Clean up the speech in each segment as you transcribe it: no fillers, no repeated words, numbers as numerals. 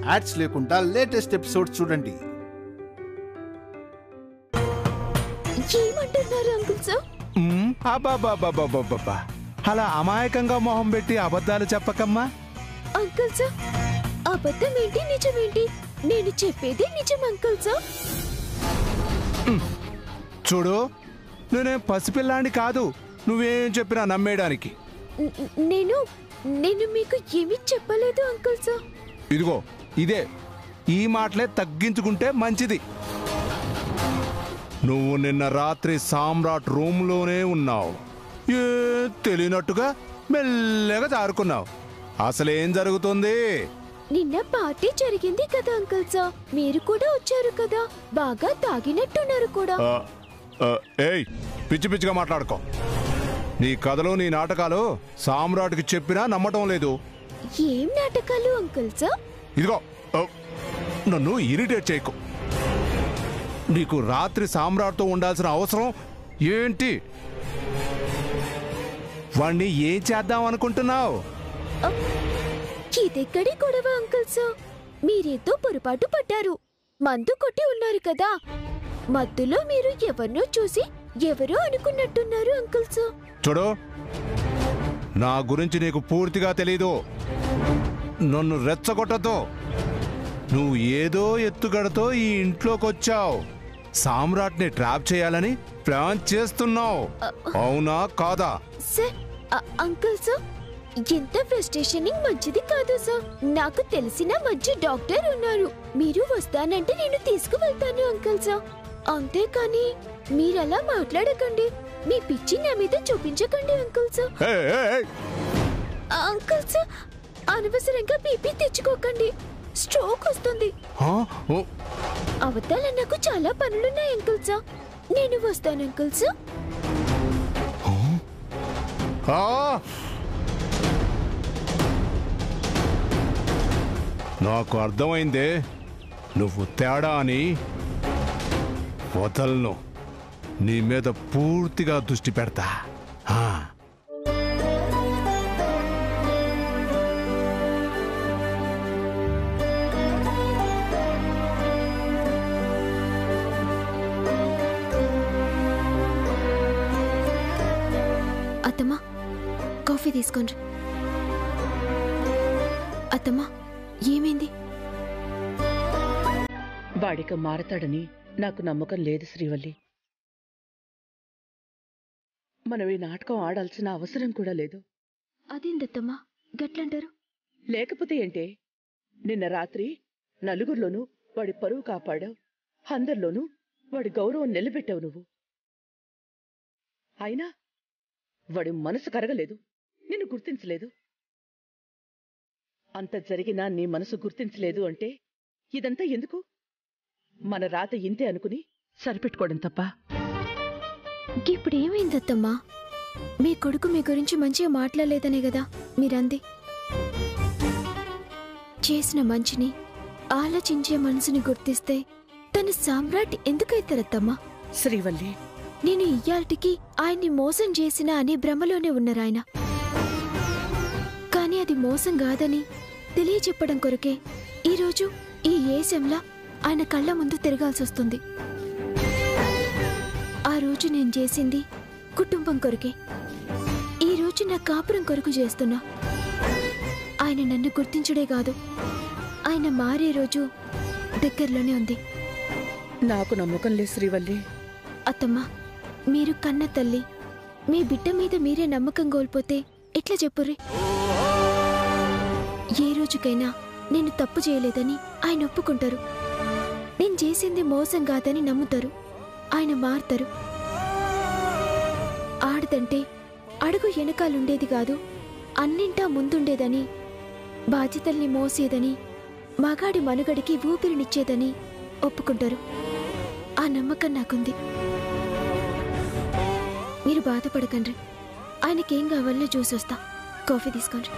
Ads లేకుండా latest episodes చూడండి. ఏమంటున్నారు అంకుల్ సార్? అబ్బా అలా అమాయకంగా మొహం పెట్టి అబద్ధాలు చెప్పకమ్మా. అంకుల్ సార్, అబద్ధం ఏంటి నిజమేంటి? నేను చెప్పేది నిజం అంకుల్ సార్. చూడు, నేనేం పసిపిల్లాండి కాదు నువ్వేం చెప్పినా నమ్మేయడానికి. నేను మీకు ఏమీ చెప్పలేదు అంకుల్ సార్. ఇదిగో ఇదే, ఈ మాటలే తగ్గించుకుంటే మంచిది. నువ్వు నిన్న రాత్రి సామ్రాట్ రూమ్లోనే ఉన్నావు. ఏ తెలియనట్టుగా మెల్లగా జారుకున్నావు. అసలేం జరుగుతుంది? నిన్న పార్టీ జరిగింది కదా అంకుల్ సార్, మీరు కూడా వచ్చారు కదా, బాగా తాగినట్టున్నారు కూడా. ఏయ్, పిచ్చి పిచ్చిగా మాట్లాడుకో. నీ కథలు నీ నాటకాలు సామ్రాట్కి చెప్పినా నమ్మటం లేదు. ఏం నాటకాలు అంకుల్ సార్? ఇదిగో, నన్ను ఇరిటేట్ చేయకు. నీకు రాత్రి సామ్రాట్తో ఉండాల్సిన అవసరం ఏంటి? వాణ్ణి ఏం చేద్దాం అనుకుంటున్నావు? ఇదెక్కడి గొడవ అంకుల్ సార్? మీరేదో పొరపాటు పడ్డారు. మందు కొట్టి ఉన్నారు కదా, మత్తులో మీరు ఎవరినో చూసి ఎవరో అనుకున్నట్టున్నారు అంకుల్ సార్. చూడు, నా గురించి నీకు పూర్తిగా తెలీదు. నన్ను రెచ్చగొట్టతో. నువ్వు ఏదో ఎత్తుగడతో ఈ ఇంట్లోకొచ్చావు. సామ్రాట్ని ట్రాప్ చేయాలని ప్లాన్ చేస్తున్నావు, అవునా కాదా? సార్, అంకుల్ సార్, ఎంత ఫ్రస్ట్రేషనింగ్ మంచిది కాదు సార్. నాకు తెలిసిన మంచి డాక్టర్ ఉన్నారు. మీరు వస్తానంటే నేను తీసుకువెళ్తాను అంకుల్ సార్. అంతేకాని మీరలా మాట్లాడకండి. మీ పిచ్చి నా మీద చూపించకండి అంకుల్ సార్. అంకుల్ సార్, అనవసరంగా బీపీ తెచ్చుకోకండి, స్ట్రోక్ వస్తుంది. అవతల నాకు చాలా పనులున్నాయి అంకుల్ సార్. నేను వస్తాను అంకుల్ సార్. నాకు అర్థమైందే, నువ్వు తేడా అని. వదలను, నీ మీద పూర్తిగా దృష్టి పెడతా. అత్తమ్మా, కాఫీ తీసుకోండి. అత్తమ్మా, ఏమైంది? వాడిక మారతాడని నాకు నమ్మకం లేదు శ్రీవల్లి. మనం ఈ నాటకం ఆడాల్సిన అవసరం కూడా లేదు. అదేందత్తమ్మా గట్లంటారు? లేకపోతే ఏంటే, నిన్న రాత్రి నలుగురిలోనూ వాడి పరువు కాపాడావు, అందరిలోనూ వాడి గౌరవం నిలబెట్టావు నువ్వు. అయినా వాడి మనసు కరగలేదు, నిన్ను గుర్తించలేదు. అంత జరిగినా నీ మనసు గుర్తించలేదు అంటే ఇదంతా ఎందుకు? మన రాత ఇంతే అనుకుని సరిపెట్టుకోవడం తప్ప. ఇప్పుడేమైందత్తమ్మా? మీ కొడుకు మీ గురించి మంచిగా మాట్లాడలేదనే కదా మీరంది. చేసిన మంచిని ఆలోచించే మనసుని గుర్తిస్తే తన సామ్రాట్ ఎందుకైతారత్తమ్మా? శ్రీవల్లి, నేను ఇయ్యాల్టికి ఆయన్ని మోసం చేసిన అనే భ్రమలోనే ఉన్నారాయన. కానీ అది మోసం కాదని తెలియచెప్పడం కొరకే ఈరోజు ఈ ఏసంలా ఆయన కళ్ళ ముందు తిరగాల్సొస్తుంది. ఆ రోజు నేను చేసింది కుటుంబం కొరకే, ఈ రోజు నా కాపురం కొరకు చేస్తున్నా. ఆయన నన్ను గుర్తించుడే కాదు, ఆయన మారే రోజు దగ్గరలోనే ఉంది. నాకు నమ్మకం లేదు శ్రీవల్లి. అత్తమ్మా, మీరు కన్న తల్లి, మీ బిడ్డ మీద మీరే నమ్మకం కోల్పోతే ఎట్లా చెప్పుర్రి? ఏ రోజుకైనా నేను తప్పు చేయలేదని ఆయన ఒప్పుకుంటారు. నేను చేసింది మోసం కాదని నమ్ముతారు. ఆయన మారుతారు. ఆడదంటే అడుగు వెనకాలుండేది కాదు, అన్నింటా ముందుండేదని, బాధ్యతల్ని మోసేదని, మగాడి మనుగడికి ఊపిరినిచ్చేదని ఒప్పుకుంటారు. ఆ నమ్మకం నాకుంది. మీరు బాధపడకండి. ఆయనకేం కావాలనో చూసొస్తా. కాఫీ తీసుకోండి.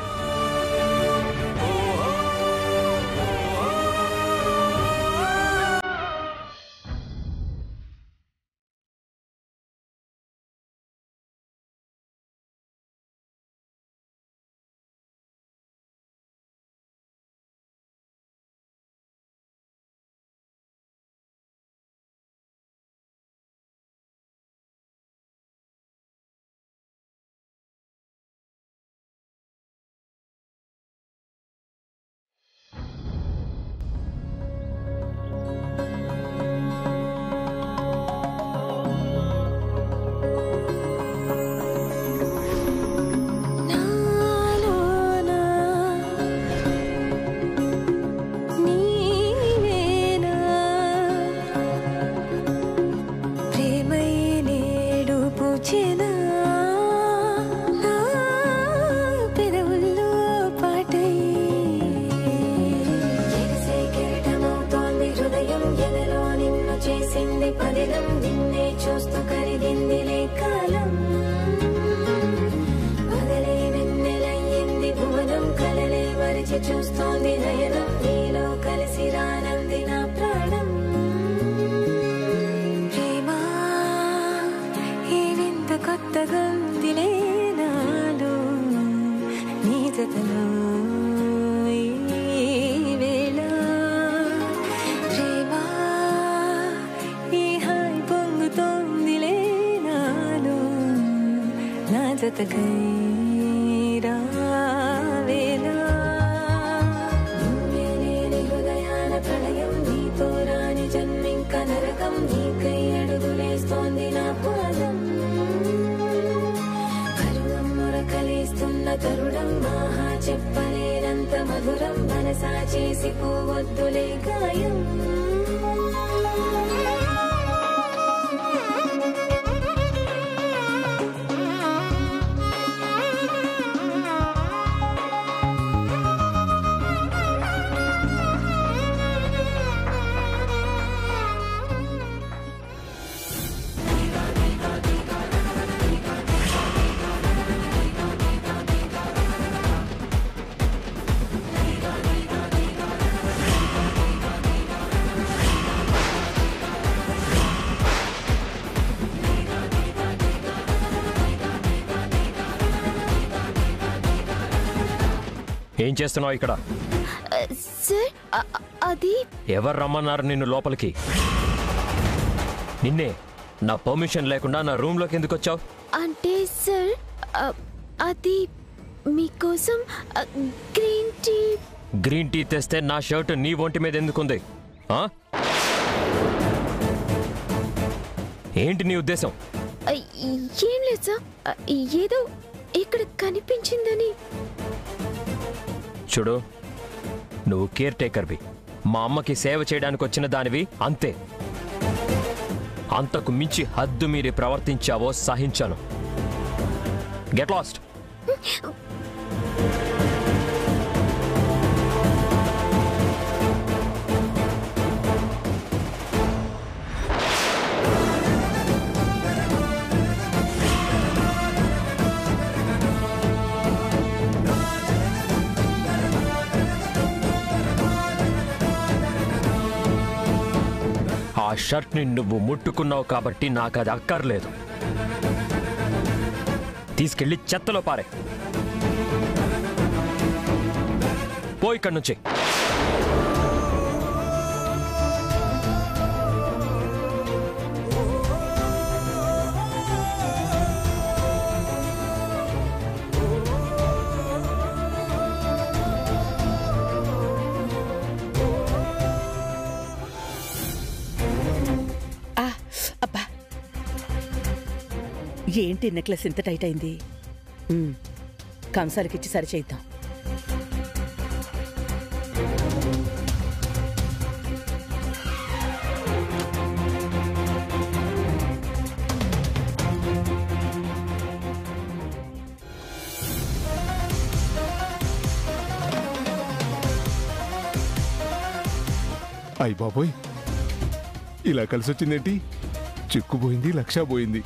వేచి చూస్తోంది నయనం నీలో కలిసి రానంది నా ప్రాణం ప్రేమా ఈ వింత కొత్త గొంతిలే నాలో నీ జతలో ఈ వేళ ప్రేమా ఈ హాయి పొంగుతోందిలే నాలో నా జతకై ప్రళయం నీతో రాని జన్మింక నరకం నీకై అడుగులేస్తోంది నా పాదం కరుణం మురకలేస్తున్న తరుణం మహా చెప్పలేనంత మధురం మనసా చేసి పోవద్దులే గాయం ఏం చేస్తున్నావు ఇక్కడ? సార్ అది ఎవరు రమ్మన్నారు నిన్ను లోపలికి? నిన్నే నా పర్మిషన్ లేకుండా నా రూమ్లోకి ఎందుకు వచ్చావు? అంటే సార్ అది మీకోసం గ్రీన్ టీ తెస్తే నా షర్ట్ నీ ఒంటి మీద ఎందుకుంది? ఏంటి నీ ఉద్దేశం? ఏం లేదు సార్, ఏదో ఇక్కడ కనిపించిందని. చూడు, నువ్వు కేర్ టేకర్వి, మా అమ్మకి సేవ చేయడానికి వచ్చిన దానివి, అంతే. అంతకు మించి హద్దు మీరి ప్రవర్తించావో సహించాను. Get lost. ఆ షర్ట్ని నువ్వు ముట్టుకున్నావు కాబట్టి నాకు అది అక్కర్లేదు. తీసుకెళ్ళి చెత్తలో పారే. పో ఇక్కడి నుంచి. ఏంటి నెక్లెస్ ఇంత టైట్ అయింది? కంసాలకిచ్చి సరి చేద్దాం. అయ్య బాబోయ్, ఇలా కలిసి వచ్చిందేంటి? చిక్కుపోయింది, లక్ష పోయింది.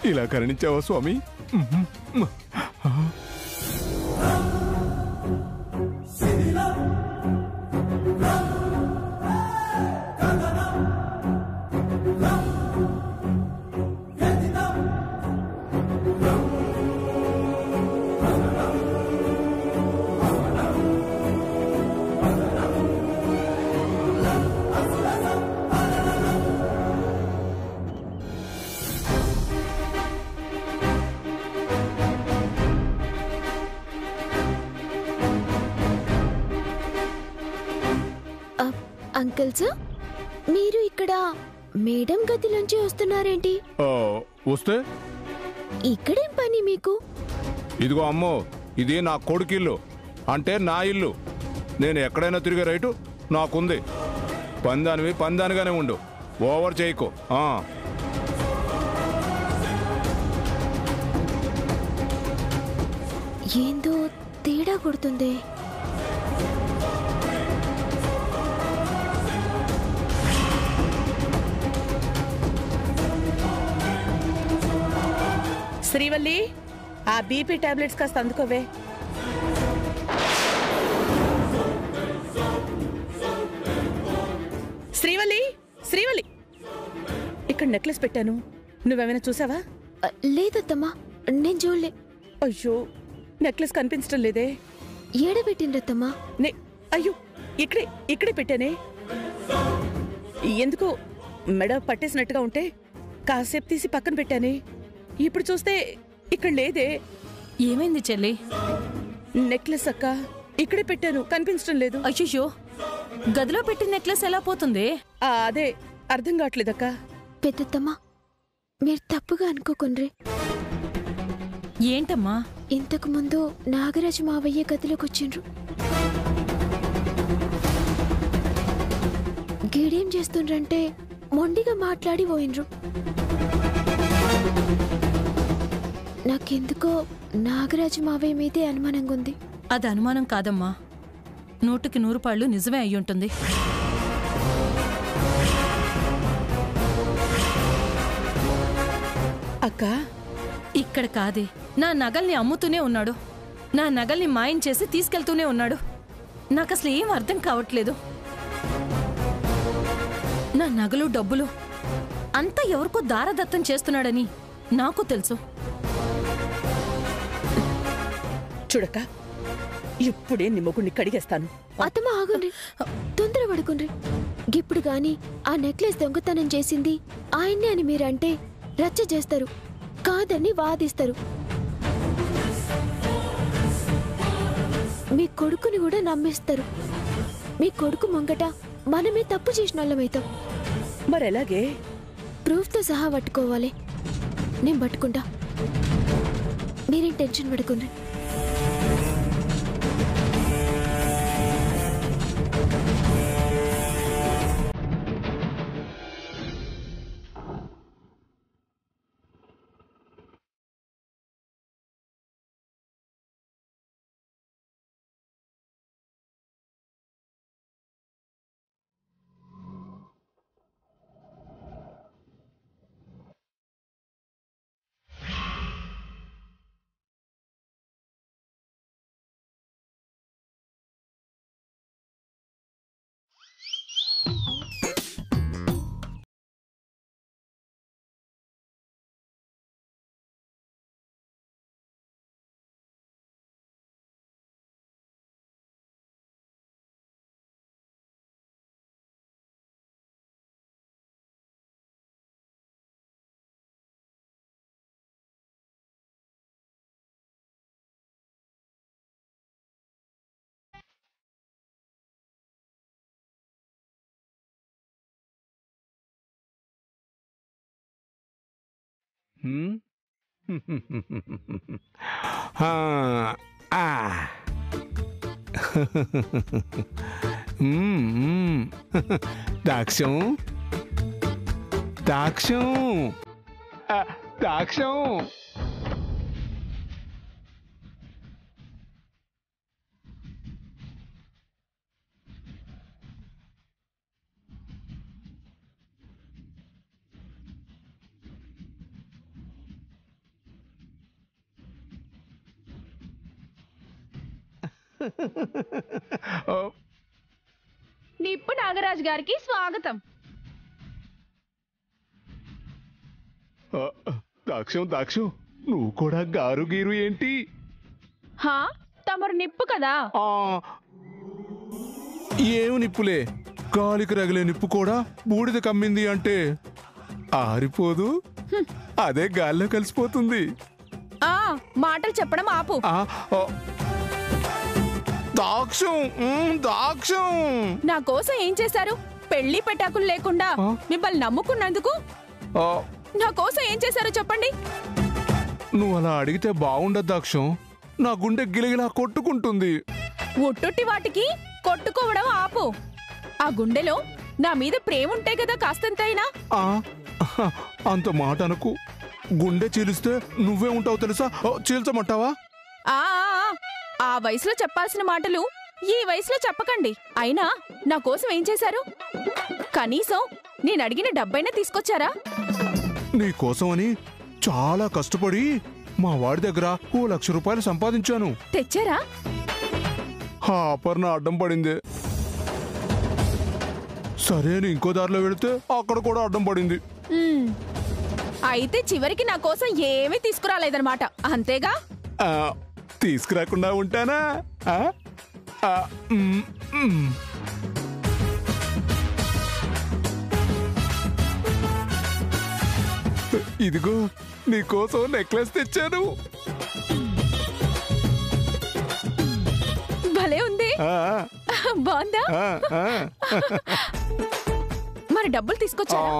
ఇలా కరుణించావా స్వామి? అంకుల్ సార్, మీరు ఇక్కడ మేడం గదిలోంచి వస్తున్నారేంటి? వస్తే ఇక్కడేం పని మీకు? ఇదిగో అమ్మో, ఇది నా కొడుకిల్లు, అంటే నా ఇల్లు. నేను ఎక్కడైనా తిరిగే రైటు నాకుంది. పందానివి పందానిగానే ఉండు, ఓవర్ చేయకు. ఏందో తేడా కొడుతుంది. శ్రీవల్లి, ఆ బీపీ టాబ్లెట్స్ కాస్త అందుకోవే. ఇక్కడ నెక్లెస్ పెట్టాను, నువ్వేమైనా చూసావా? లేదత్తమ్మా, నేను చూడలే. అయ్యో, నెక్లెస్ కనిపించడం లేదే. ఏడబెట్టిండ్రత్తమ్మా? అయ్యో, ఇక్కడే పెట్టానే. ఎందుకో మెడ పట్టేసినట్టుగా ఉంటే కాసేపు తీసి పక్కన పెట్టానే. ఇప్పుడు చూస్తే ఇక్కడ లేదే. ఏమైంది చెల్లి? నెక్లెస్ అక్క, ఇక్కడే పెట్టాను, కనిపించడం లేదు. అయ్యో, గదిలో పెట్టిన నెక్లెస్ ఎలా పోతుంది? అదే అర్థం కావట్లేదక్క. పెద్దత్తమ్మా, మీరు తప్పుగా అనుకోకుండ్రి. ఏంటమ్మా? ఇంతకు ముందు నాగరాజు మావయ్య గదిలోకి వచ్చిండ్రు. గీడేం చేస్తుండ్రంటే మొండిగా మాట్లాడి పోయిండ్రు. నాకెందుకో నాగరాజు మావయ్య మీదే అనుమానంగా ఉంది. అది అనుమానం కాదమ్మా, 100కి 100 పాళ్ళు నిజమే అయ్యుంటుంది. అక్క, ఇక్కడ కాదే, నా నగల్ని అమ్ముతూనే ఉన్నాడు, నా నగల్ని మాయం చేసి తీసుకెళ్తూనే ఉన్నాడు. నాకసలు ఏం అర్థం కావట్లేదు. నా నగలు డబ్బులు అంతా ఎవరికో దారదత్తం చేస్తున్నాడని నాకు తెలుసు. చూడక్క, ఇప్పుడే నీ మొగుడిని కడిగేస్తాను. అత్తమ్మ ఆగుండ్రి, తొందర పడుకుండ్రి. ఇప్పుడు గాని ఆ నెక్లెస్ దొంగతనం చేసింది ఆయన్నే అని మీరంటే రచ్చ చేస్తారు, కాదని వాదిస్తారు. మీ కొడుకుని కూడా నమ్మేస్తారు. మీ కొడుకు ముంగట మనమే తప్పు చేసిన వాళ్ళమైతాం. మరెలాగే? ప్రూఫ్తో సహా పట్టుకోవాలి. నేను పట్టుకుంటా, మీరేం టెన్షన్ పడుకుండ్రి. దాక్ష్యం దాక్ష్యం దాక్ష్యం. నిప్పు నాగరాజు గారికి స్వాగతం. దాక్ష్యం దాక్ష్యం, నువ్వు కూడా గారు గీరు ఏంటి? హా, తమరు నిప్పు కదా? ఏమి నిప్పులే, గాలికి రగిలే నిప్పు కూడా బూడిద కమ్మింది అంటే ఆరిపోదు, అదే గాల్లో కలిసిపోతుంది. మాటలు చెప్పడం ఆపు. దాక్ష్యం దాక్ష్యం, నా కోసం ఏం చేశారు? పెళ్లి పెటాకులు లేకుండా మిమ్మల్ని నమ్ముకున్నందుకు నా కోసం ఏం చేశారో చెప్పండి. నువ్వు అలా అడిగితే బాగుండదు దాక్ష్యం, నా గుండె గిలగిలా కొట్టుకుంటుంది. ఒట్టొట్టి వాటికి కొట్టుకోవడం ఆపు. ఆ గుండెలో నా మీద ప్రేమ ఉంటే కదా కాస్తంతైనా. అంత మాట అనుకు, గుండె చీలిస్తే నువ్వే ఉంటావు తెలుసా. చీల్చమంటావా? ఆ వయసులో చెప్పాల్సిన మాటలు ఈ వయసులో చెప్పకండి. అయినా నా కోసం ఏం చేశారు? కనీసం నేను అడిగిన డబ్బైనా తీసుకొచ్చారా? నీ కోసమని చాలా కష్టపడి మా వాడి దగ్గర 1,00,000 రూపాయలు సంపాదించాను. తెచ్చారా? అపర్ణ అడ్డం పడింది. సరే అని ఇంకో దారిలో వెళితే అక్కడ కూడా అడ్డం పడింది. అయితే చివరికి నా కోసం ఏమీ తీసుకురాలేదన్నమాట అంతేగా? తీసుకురాకుండా ఉంటానా? ఇదిగో నీకోసం నెక్లెస్ తెచ్చాను. భలే ఉంది. బాగుందా? మరి డబ్బులు తీసుకొచ్చారా?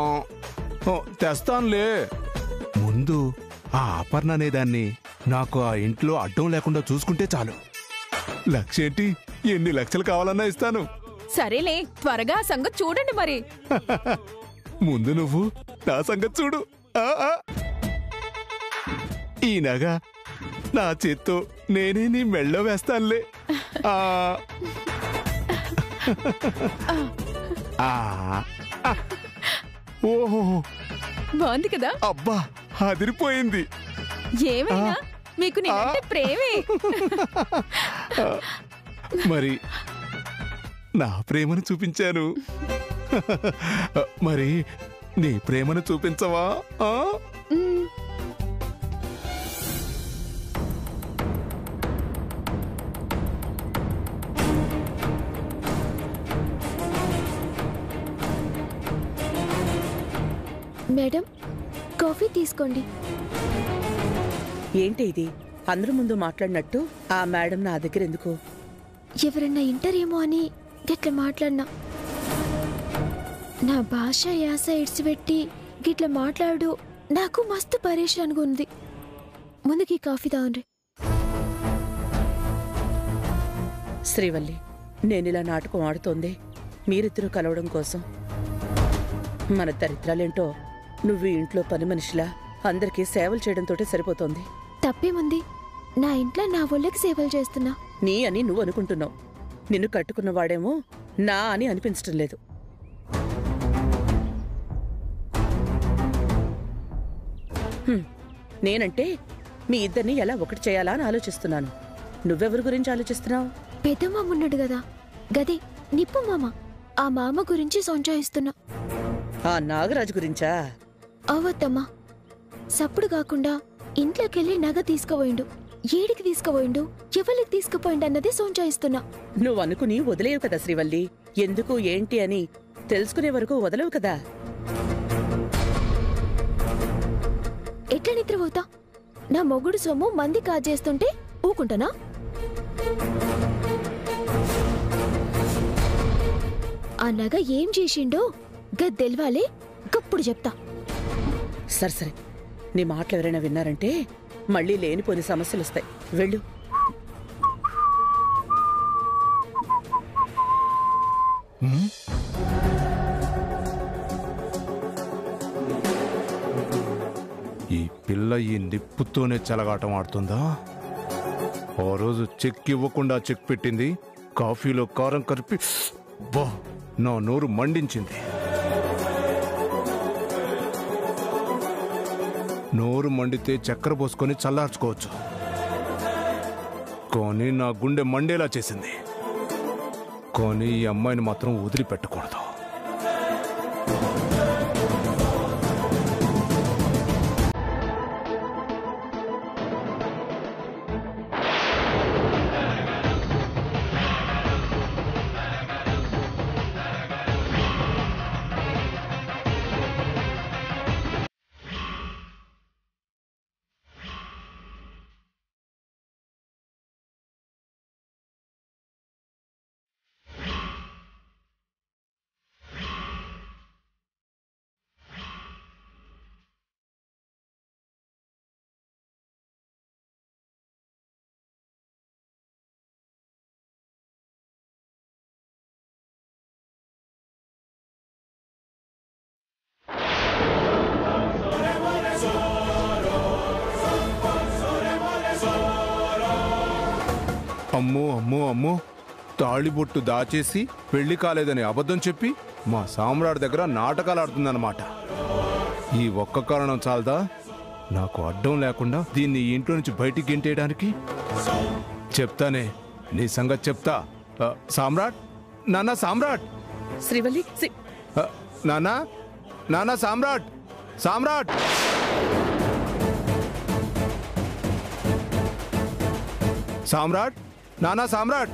తెస్తానులే. ముందు ఆ అపర్ణ అనేదాన్ని నాకు ఆ ఇంట్లో అడ్డం లేకుండా చూసుకుంటే చాలు. లక్షేంటి, ఎన్ని లక్షలు కావాలన్నా ఇస్తాను. సరేలే, త్వరగా ఆ సంగతి చూడండి మరి. ముందు నువ్వు నా సంగతి చూడు. ఈ నగ నా చేత్తో నేనే నీ మెళ్ళో వేస్తానులే. ఓహో, బాగుంది కదా? అబ్బా, అదిరిపోయింది. ఏమైనా మీకు నేనంటే ప్రేమే. మరి నా ప్రేమను చూపించాను, మరి నీ ప్రేమను చూపించవా? మేడం, కాఫీ తీసుకోండి. ఏంటి ఇది? అందరి ముందు మాట్లాడినట్టు ఆ మేడం నా దగ్గర ఎందుకు? ఎవరన్నా ఇంటరేమో అని గిట్ల మాట్లాడినా. నా భాష యాస ఇడ్చిపెట్టి గిట్ల మాట్లాడు నాకు మస్తు పరేషాన్గా ఉంది. ముందుకి కాఫీ తాగండి. శ్రీవల్లి, నేనిలా నాటకం ఆడుతోంది మీరిద్దరూ కలవడం కోసం. మన దరిద్రాలేంటో నువ్వు ఇంట్లో పని మనిషిలా అందరికీ సేవలు చేయడంతోటే సరిపోతోంది. తప్పేముంది? నా ఇంట్లో నా ఒళ్ళకి సేవలు చేస్తున్నా. నీ అని నువ్వు అనుకుంటున్నావు. నిన్ను కట్టుకున్నవాడేమో నా అని అనిపించటం లేదు. నేనంటే మీ ఇద్దరిని ఎలా ఒకటి చేయాలా అని ఆలోచిస్తున్నాను. నువ్వెవరి గురించి ఆలోచిస్తున్నావు? పెద్దమ్మ ఉన్నాడు కదా, గది నిప్పు మామ. ఆ మామ గురించి సంచాయిస్తున్నా. ఆ నాగరాజు గురించా? అవద్దమ్మా, సప్పుడు కాకుండా ఇంట్లోకెళ్ళి నగ తీసుకుపోయిండు. ఏడికి తీసుకుపోయిండు, ఎవరికి తీసుకుపోయిండు అన్నది సంచాయిస్తున్నా. నువ్వు అనుకుని వదిలేవు కదా శ్రీవల్లి. ఎందుకు ఏంటి అని తెలుసుకునే వరకు వదలవు కదా. ఎట్లా నిద్రపోతా? నా మొగుడు సొమ్ము మంది కాజేస్తుంటే ఊకుంటానా? ఆ నగ ఏం చేసిండో గద్దెల్వాలే, గప్పుడు చెప్తా. సరే సరే, నీ మాటలు ఎవరైనా విన్నారంటే మళ్ళీ లేనిపోని సమస్యలు వస్తాయి. వెళ్ళు. ఈ పిల్ల ఈ నిప్పుతోనే చెలగాటం ఆడుతుందా? ఓ రోజు చెక్ ఇవ్వకుండా చెక్ పెట్టింది, కాఫీలో కారం కలిపి బా నా నోరు మండించింది. నోరు మండితే చక్కెర పోసుకొని చల్లార్చుకోవచ్చు, కానీ నా గుండె మండేలా చేసింది. కానీ ఈ అమ్మాయిని మాత్రం వదిలిపెట్టకూడదు. అమ్మో అమ్మో అమ్మో, తాళిబొట్టు దాచేసి పెళ్లి కాలేదని అబద్ధం చెప్పి మా సామ్రాట్ దగ్గర నాటకాలు ఆడుతుందన్నమాట. ఈ ఒక్క కారణం చాలదా నాకు అడ్డం లేకుండా దీన్ని ఇంట్లో నుంచి బయటికి గెంటేయడానికి? చెప్తానే, నీ సంగతి చెప్తా. సామ్రాట్, నాన్న సామ్రాట్. శ్రీవల్లి, నానా నానా సామ్రాట్, సామ్రాట్! సామ్రాట్! నానా సామ్రాట్!